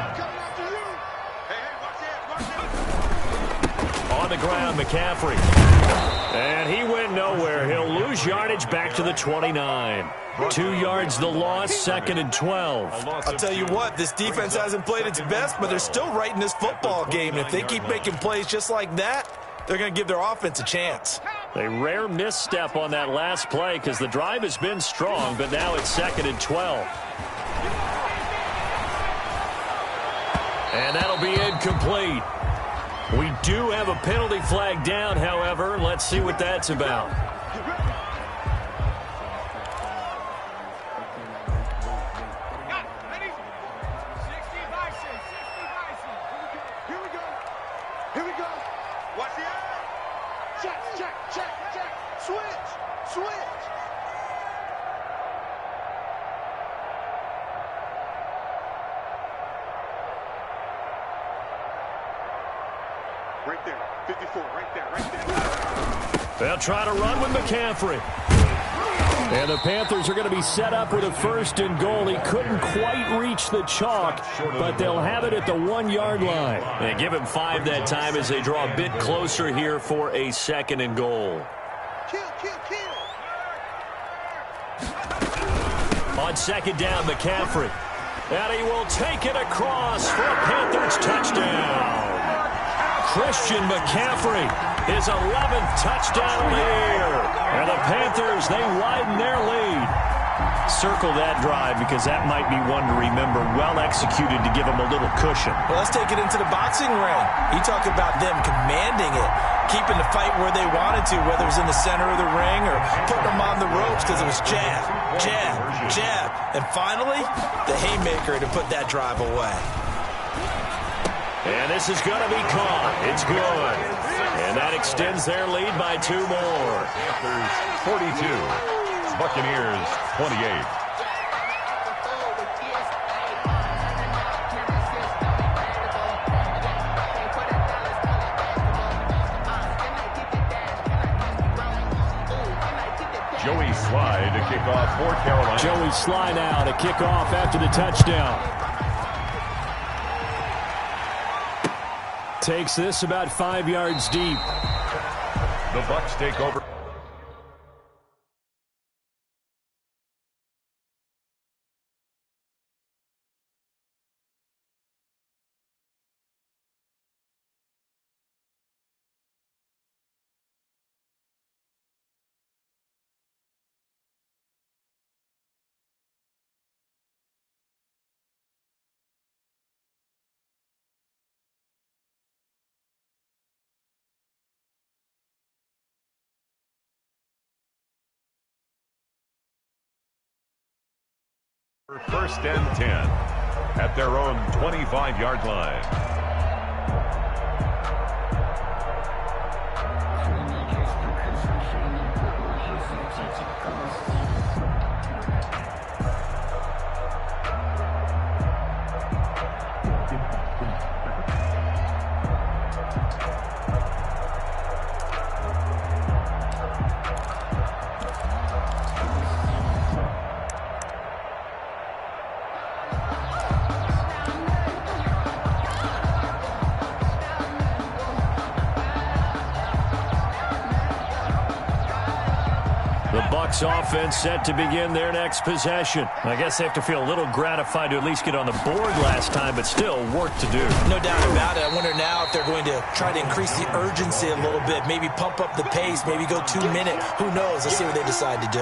On the ground, McCaffrey. And he went nowhere. He'll lose yardage back to the 29. 2 yards the loss, 2nd and 12. I'll tell you what, this defense hasn't played its best, but they're still right in this football game. And if they keep making plays just like that, they're going to give their offense a chance. A rare misstep on that last play because the drive has been strong, but now it's 2nd and 12. And that'll be incomplete. We do have a penalty flag down, however. Let's see what that's about. Right there, 54, right there. They'll try to run with McCaffrey. And the Panthers are going to be set up with a 1st and goal. He couldn't quite reach the chalk, but they'll have it at the 1-yard line. They give him 5 that time as they draw a bit closer here for a 2nd and goal. On 2nd down, McCaffrey. And he will take it across for a Panthers touchdown. Christian McCaffrey, his 11th touchdown of the year. And the Panthers, they widen their lead. Circle that drive because that might be one to remember. Well executed to give them a little cushion. Well, let's take it into the boxing ring. You talk about them commanding it. keeping the fight where they wanted to, whether it was in the center of the ring or putting them on the ropes because it was jab, jab, jab. And finally, the haymaker to put that drive away. And this is going to be caught. It's good. And that extends their lead by 2 more. Panthers 42, Buccaneers 28. Joey Sly to kick off for Carolina. Joey Sly now to kick off after the touchdown. Takes this about 5 yards deep. The Bucs take over. First and 10 at their own 25-yard line. The Bucs offense set to begin their next possession. I guess they have to feel a little gratified to at least get on the board last time, but still work to do. No doubt about it. I wonder now if they're going to try to increase the urgency a little bit, maybe pump up the pace, maybe go 2-minute. Who knows? Let's see what they decide to do.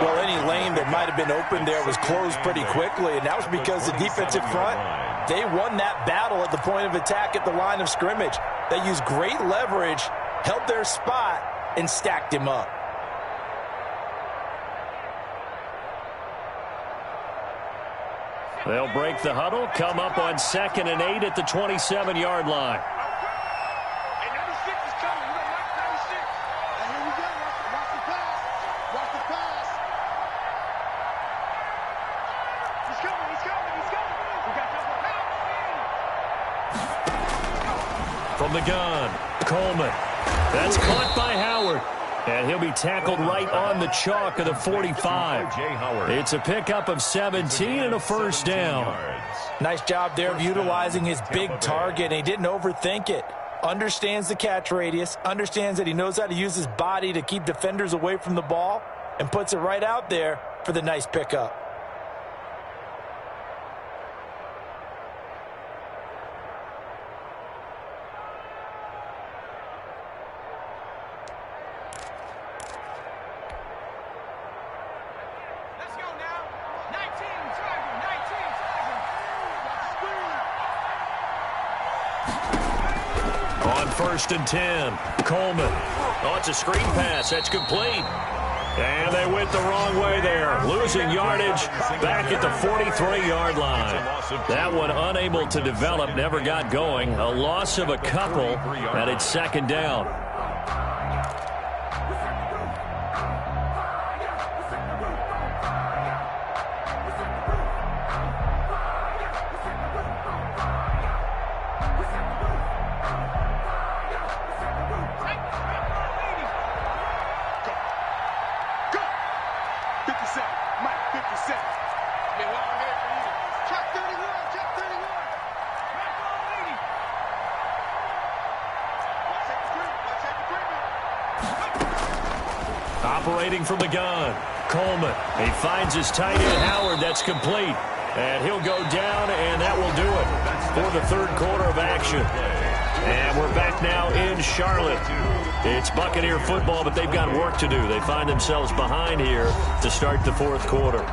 Well, any lane that might have been open there was closed pretty quickly, and that was because the defensive front, they won that battle at the point of attack at the line of scrimmage. They used great leverage, held their spot, and stacked him up. They'll break the huddle, come up on 2nd and 8 at the 27-yard line. And 96 is coming. We got 96. And here we go. Watch the pass. Watch the pass. He's coming. He's coming. He's coming. We got double. From the gun, Coleman. That's caught by Howard. And he'll be tackled right on the chalk of the 45. It's a pickup of 17 and a first down. Nice job there of utilizing his big target, and he didn't overthink it. Understands the catch radius, understands that he knows how to use his body to keep defenders away from the ball, and puts it right out there for the nice pickup. On 1st and 10, Coleman. Oh, it's a screen pass. That's complete. And they went the wrong way there, losing yardage back at the 43-yard line. That one unable to develop, never got going. A loss of a couple, and it's 2nd down. Operating from the gun, Coleman. He finds his tight end, Howard. That's complete. And he'll go down, and that will do it for the 3rd quarter of action. And we're back now in Charlotte. It's Buccaneer football, but they've got work to do. They find themselves behind here to start the 4th quarter.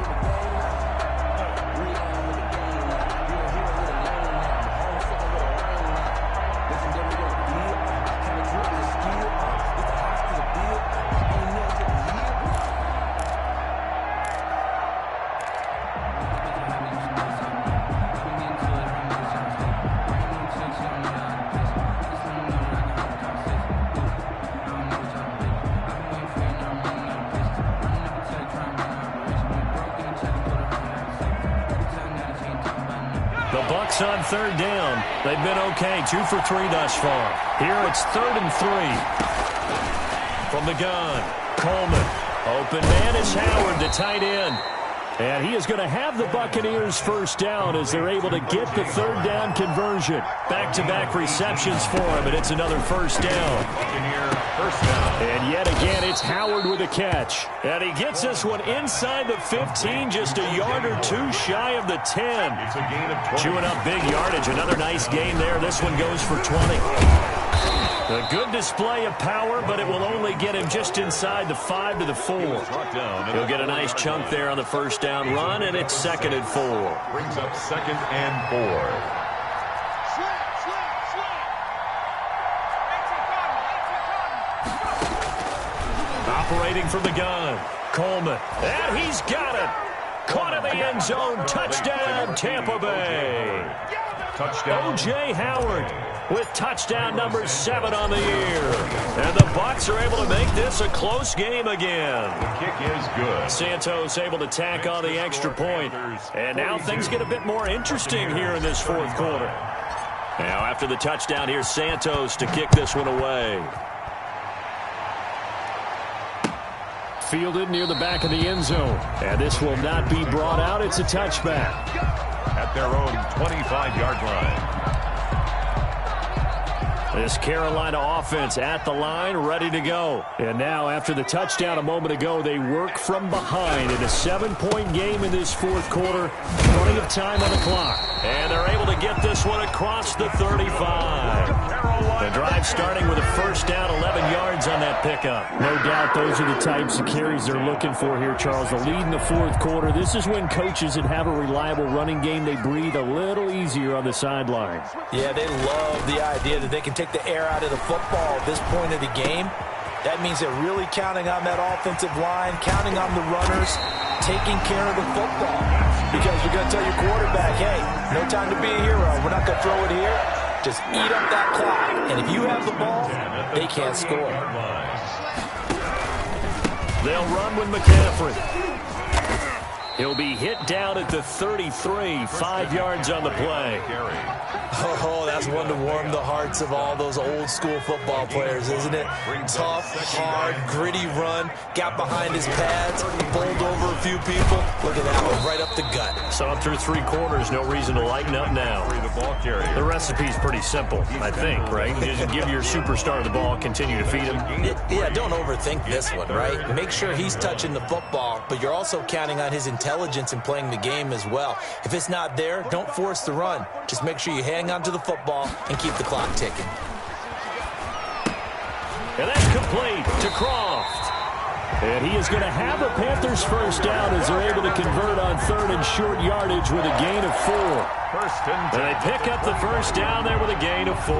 Bucs on third down. They've been okay, 2 for 3 thus far. Here it's 3rd and 3. From the gun, Coleman. Open man is Howard, the tight end. And he is going to have the Buccaneers first down as they're able to get the third down conversion. Back-to-back receptions for him, and it's another first down. Buccaneer first down. And yet again, it's Howard with a catch. And he gets this one inside the 15, just a yard or two shy of the 10. It's a gain of 20. Chewing up big yardage. Another nice gain there. This one goes for 20. A good display of power, but it will only get him just inside the 5 to the 4. He'll get a nice chunk there on the first down run, and it's 2nd and 4. Brings up 2nd and 4. Operating from the gun, Coleman. And he's got it. Caught in the end zone. Touchdown, Tampa Bay. Touchdown. O.J. Howard with touchdown number 7 on the year. And the Bucs are able to make this a close game again. The kick is good. Santos able to tack on the extra point. And now things get a bit more interesting here in this 4th quarter. Now after the touchdown, here's Santos to kick this one away. Fielded near the back of the end zone. And this will not be brought out. It's a touchback. At their own 25-yard line. This Carolina offense at the line, ready to go. And now, after the touchdown a moment ago, they work from behind in a 7-point game in this 4th quarter. Plenty of time on the clock. And they're able to get this one across the 35. The drive starting with a first down, 11 yards on that pickup. No doubt those are the types of carries they're looking for here, Charles. The lead in the 4th quarter. This is when coaches that have a reliable running game, they breathe a little easier on the sideline. Yeah, they love the idea that they can take the air out of the football at this point of the game. That means they're really counting on that offensive line, counting on the runners, taking care of the football. Because you're going to tell your quarterback, hey, no time to be a hero. We're not going to throw it here. Just eat up that clock. And if you have the ball, they can't score. They'll run with McCaffrey. He'll be hit down at the 33, 5 yards on the play. Oh, that's one to warm the hearts of all those old school football players, isn't it? Tough, hard, gritty run, got behind his pads, bowled over a few people. Look at that one, right up the gut. Saw through 3 quarters, no reason to lighten up now. The recipe's pretty simple, I think, right? Just give your superstar the ball, continue to feed him. Yeah, don't overthink this one, right? Make sure he's touching the football, but you're also counting on his intelligence in playing the game as well. If it's not there, don't force the run. Just make sure you hang on to the football and keep the clock ticking. And that's complete to Croft. And he is going to have a Panthers first down as they're able to convert on 3rd and short yardage with a gain of 4. And they pick up the first down there with a gain of 4.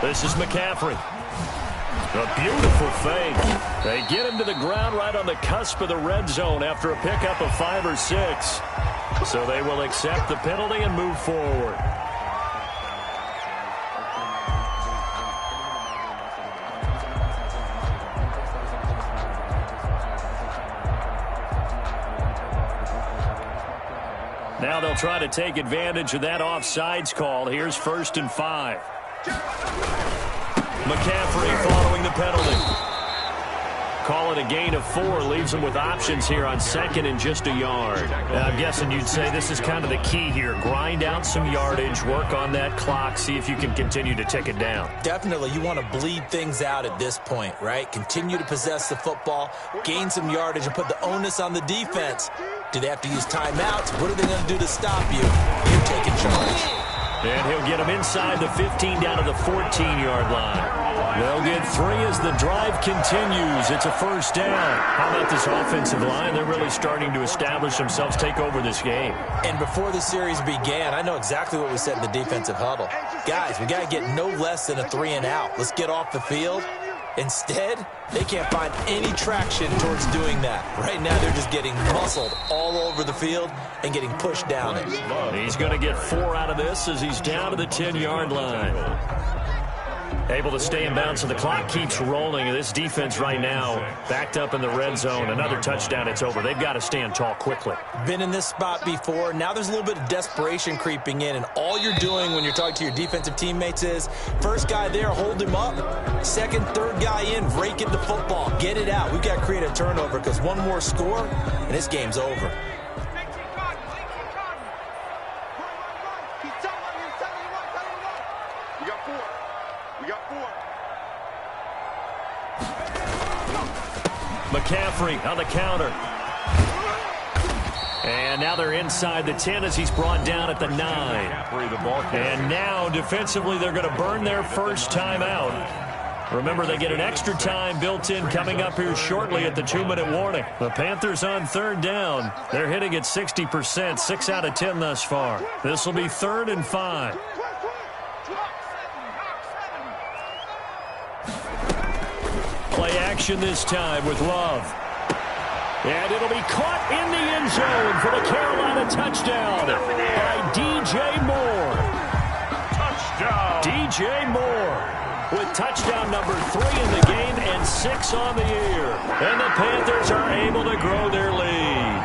This is McCaffrey. A beautiful fake. They get him to the ground right on the cusp of the red zone after a pickup of 5 or 6. So they will accept the penalty and move forward. Now they'll try to take advantage of that offsides call. Here's 1st and 5. McCaffrey following the penalty. Call it a gain of 4. Leaves them with options here on 2nd and just a yard. I'm guessing you'd say this is kind of the key here. Grind out some yardage, work on that clock, see if you can continue to tick it down. Definitely, you want to bleed things out at this point, right? Continue to possess the football, gain some yardage, and put the onus on the defense. Do they have to use timeouts? What are they going to do to stop you? You're taking charge. And he'll get him inside the 15 down to the 14-yard line. They'll get 3 as the drive continues. It's a first down. How about this offensive line? They're really starting to establish themselves, take over this game. And before the series began, I know exactly what we said in the defensive huddle. Guys, we got to get no less than a 3 and out. Let's get off the field. Instead, they can't find any traction towards doing that. Right now, they're just getting muscled all over the field and getting pushed down it. He's going to get 4 out of this as he's down to the 10-yard line. Able to stay in bounds, so the clock keeps rolling. And this defense right now, backed up in the red zone. Another touchdown, it's over. They've got to stand tall quickly. Been in this spot before. Now there's a little bit of desperation creeping in, and all you're doing when you're talking to your defensive teammates is, first guy there, hold him up. Second, third guy in, rake at the football. Get it out. We've got to create a turnover because one more score, and this game's over. McCaffrey on the counter. And now they're inside the 10 as he's brought down at the 9. And now defensively they're going to burn their first time out. Remember, they get an extra time built in coming up here shortly at the 2-minute warning. The Panthers on third down. They're hitting at 60%, 6 out of 10 thus far. This will be 3rd and 5. Play action this time with Love. And it'll be caught in the end zone for the Carolina touchdown by DJ Moore. Touchdown. DJ Moore with touchdown number 3 in the game and 6 on the year. And the Panthers are able to grow their lead.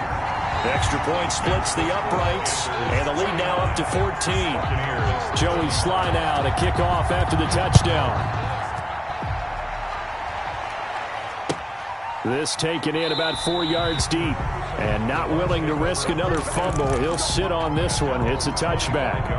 The extra point splits the uprights, and the lead now up to 14. Joey Sly now to kick off after the touchdown. This taken in about 4 yards deep. And not willing to risk another fumble. He'll sit on this one. It's a touchback.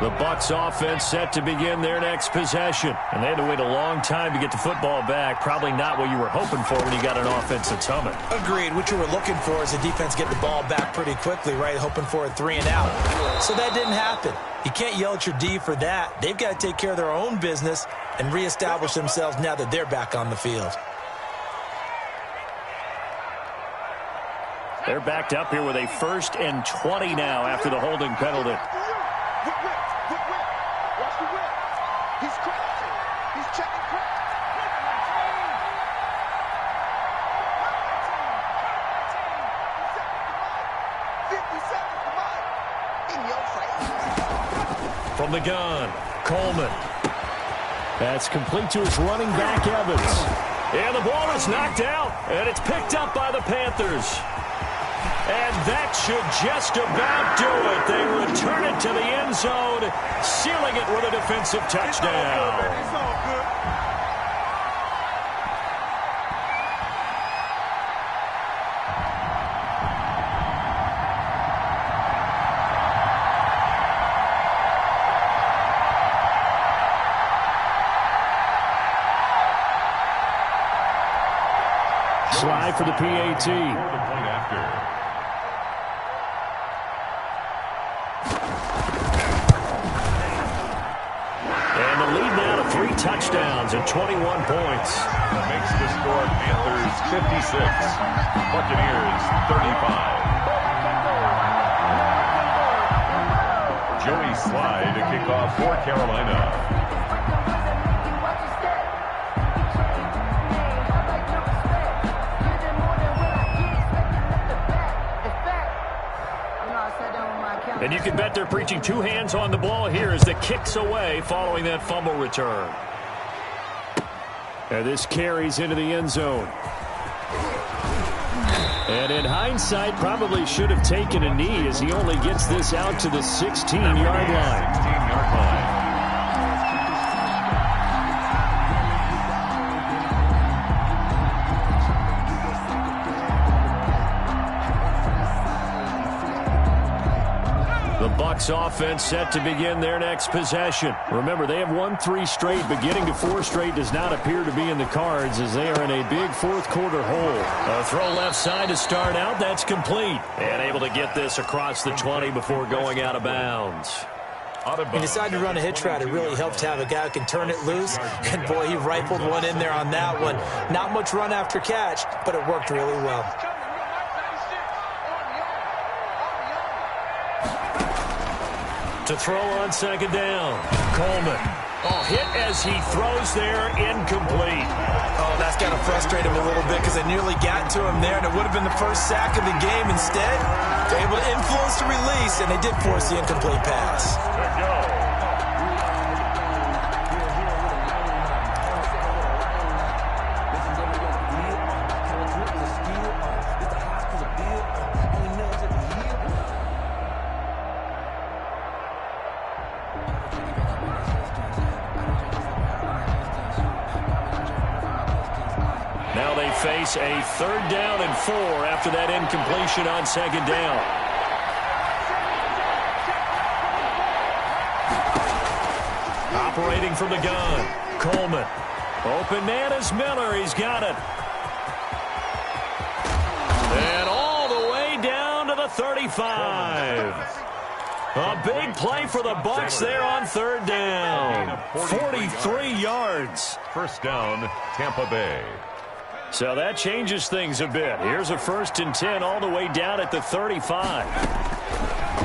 The Bucs offense set to begin their next possession. And they had to wait a long time to get the football back. Probably not what you were hoping for when you got an offense that's humming. Agreed. What you were looking for is the defense get the ball back pretty quickly, right? Hoping for a 3 and out. So that didn't happen. You can't yell at your D for that. They've got to take care of their own business and reestablish themselves now that they're back on the field. They're backed up here with a 1st and 20 now after the holding penalty. From the gun, Coleman. That's complete to his running back, Evans. And the ball is knocked out, and it's picked up by the Panthers. And that should just about do it. They return it to the end zone, sealing it with a defensive touchdown. It's all good. Slide for the PAT. And the lead now to 3 touchdowns and 21 points. That makes the score Panthers 56, Buccaneers 35. Joey Sly to kick off for Carolina. And you can bet they're preaching 2 hands on the ball here as the kick's away following that fumble return. And this carries into the end zone. And in hindsight, probably should have taken a knee as he only gets this out to the 16-yard line. The Bucs offense set to begin their next possession. Remember, they have won 3 straight, but getting to 4 straight does not appear to be in the cards as they are in a big 4th quarter hole. A throw left side to start out. That's complete. And able to get this across the 20 before going out of bounds. He decided to run a hitch route. It really helps to have a guy who can turn it loose. And, boy, he rifled one in there on that one. Not much run after catch, but it worked really well. To throw on 2nd down, Coleman. Oh, hit as he throws there, incomplete. Oh, that's got to frustrate him a little bit because they nearly got to him there, and it would have been the first sack of the game. Instead, they're able to influence the release, and they did force the incomplete pass. Good go. Now they face a 3rd down and 4 after that incompletion on 2nd down. Operating from the gun, Coleman. Open man is Miller. He's got it. And all the way down to the 35. A big play for the Bucs there on 3rd down. 43 yards. First down, Tampa Bay. So that changes things a bit. Here's a 1st and 10 all the way down at the 35.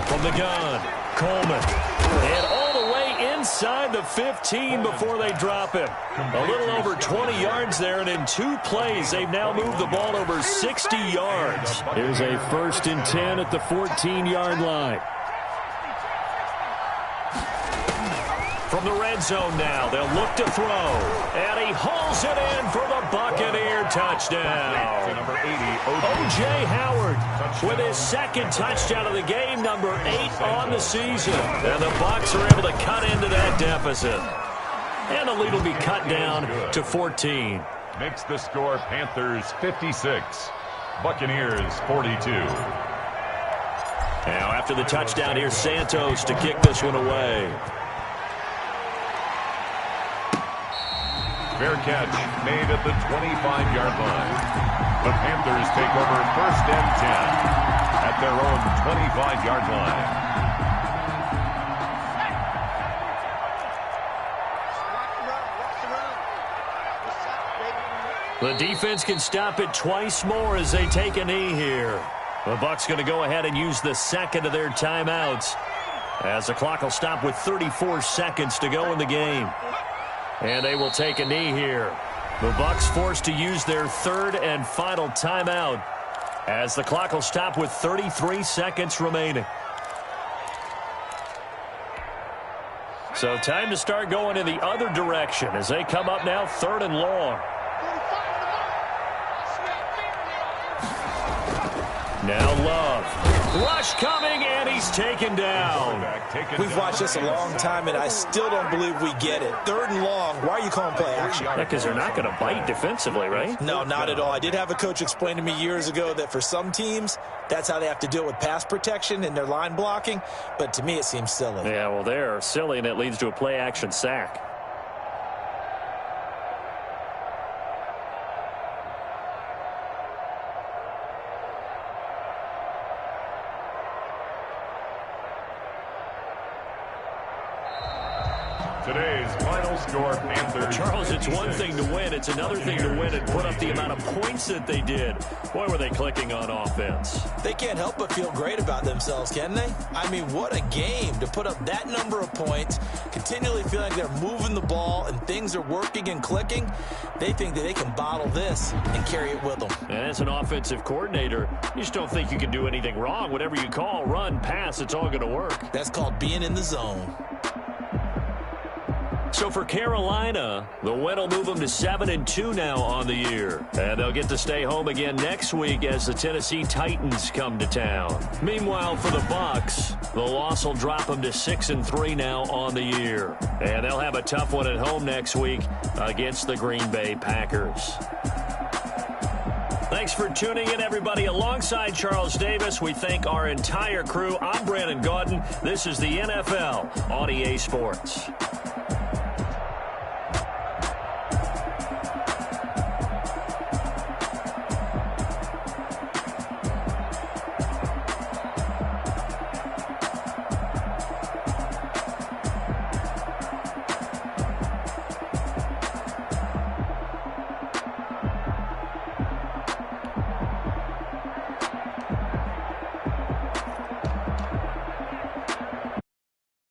From the gun, Coleman. And all the way inside the 15 before they drop him. A little over 20 yards there, and in 2 plays, they've now moved the ball over 60 yards. Here's a 1st and 10 at the 14-yard line. From the red zone now, they'll look to throw. And he hauls it in for the Buccaneer touchdown. Number 80, O.J. Howard with his 2nd touchdown of the game, number 8 on the season. And the Bucs are able to cut into that deficit. And the lead will be cut down to 14. Makes the score Panthers 56, Buccaneers 42. Now after the touchdown, here's Santos to kick this one away. Fair catch made at the 25-yard line. The Panthers take over 1st and 10 at their own 25-yard line. The defense can stop it twice more as they take a knee here. The Bucs going to go ahead and use the 2nd of their timeouts as the clock will stop with 34 seconds to go in the game. And they will take a knee here. The Bucs forced to use their 3rd and final timeout as the clock will stop with 33 seconds remaining. So time to start going in the other direction as they come up now 3rd and long. Now Love. Rush coming, and he's taken down. We've watched this a long time, and I still don't believe we get it. 3rd and long. Why are you calling play action? Because they're not going to bite defensively, right? No, not at all. I did have a coach explain to me years ago that for some teams, that's how they have to deal with pass protection and their line blocking. But to me, it seems silly. Yeah, well, they're silly, and it leads to a play-action sack. Today's final score, Panthers. Charles, it's one thing to win. It's another thing to win and put up the amount of points that they did. Boy, were they clicking on offense. They can't help but feel great about themselves, can they? I mean, what a game to put up that number of points, continually feel like they're moving the ball and things are working and clicking. They think that they can bottle this and carry it with them. And as an offensive coordinator, you just don't think you can do anything wrong. Whatever you call, run, pass, it's all going to work. That's called being in the zone. So for Carolina, the win will move them to 7-2 now on the year. And they'll get to stay home again next week as the Tennessee Titans come to town. Meanwhile, for the Bucs, the loss will drop them to 6-3 now on the year. And they'll have a tough one at home next week against the Green Bay Packers. Thanks for tuning in, everybody. Alongside Charles Davis, we thank our entire crew. I'm Brandon Gaudin. This is the NFL on EA Sports.